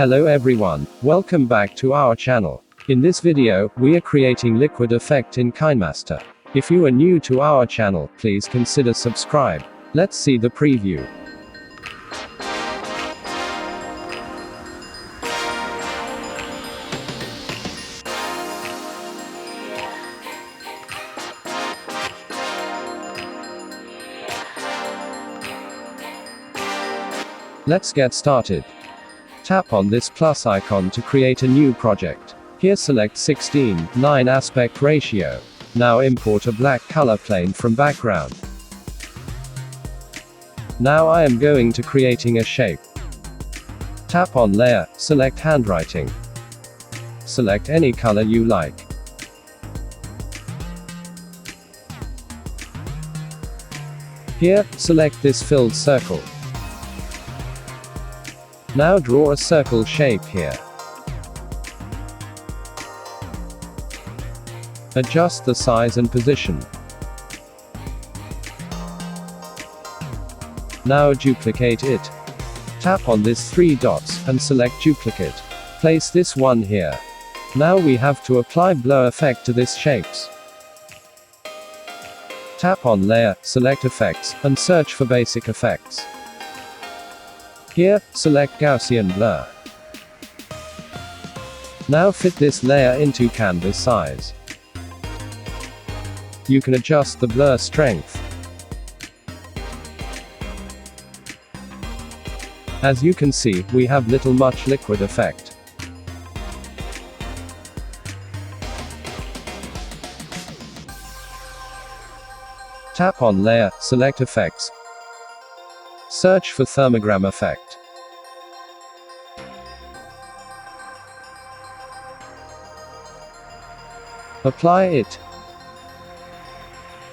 Hello everyone, welcome back to our channel. In this video, we are creating liquid effect in Kinemaster. If you are new to our channel, please consider subscribe. Let's see the preview. Let's get started. Tap on this plus icon to create a new project. Here select 16:9 aspect ratio. Now import a black color plane from background. Now I am going to creating a shape. Tap on layer, select handwriting. Select any color you like. Here, select this filled circle. Now draw a circle shape here. Adjust the size and position. Now duplicate it. Tap on this 3 dots, and select duplicate. Place this one here. Now we have to apply blur effect to this shapes. Tap on layer, select effects, and search for basic effects. Here, select Gaussian blur. Now fit this layer into canvas size. You can adjust the blur strength. As you can see, we have little much liquid effect. Tap on layer, select effects. Search for Thermogram effect. Apply it.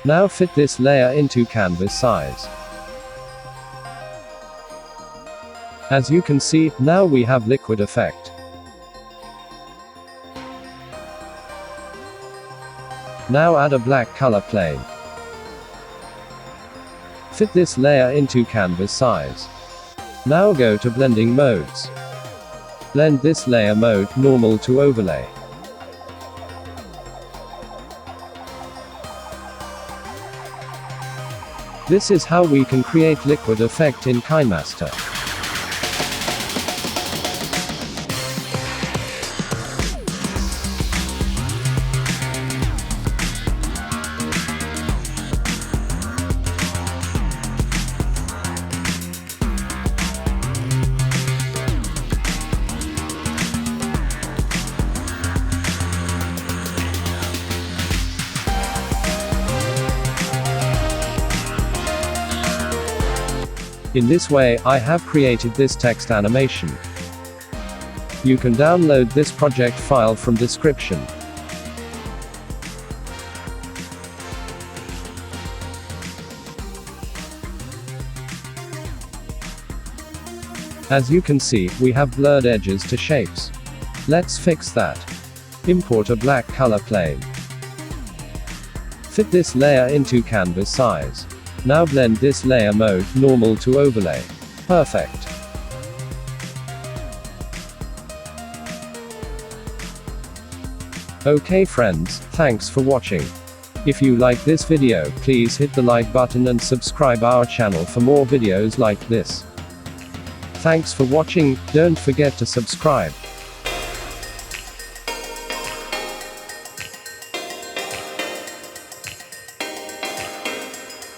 Now fit this layer into canvas size. As you can see, now we have liquid effect. Now add a black color plane. Fit this layer into canvas size. Now go to blending modes. Blend this layer mode, normal to overlay. This is how we can create liquid effect in Kinemaster. In this way, I have created this text animation. You can download this project file from description. As you can see, we have blurred edges to shapes. Let's fix that. Import a black color plane. Fit this layer into canvas size. Now blend this layer mode, normal to overlay. Perfect. Okay friends, thanks for watching. If you like this video, please hit the like button and subscribe our channel for more videos like this. Thanks for watching, don't forget to subscribe.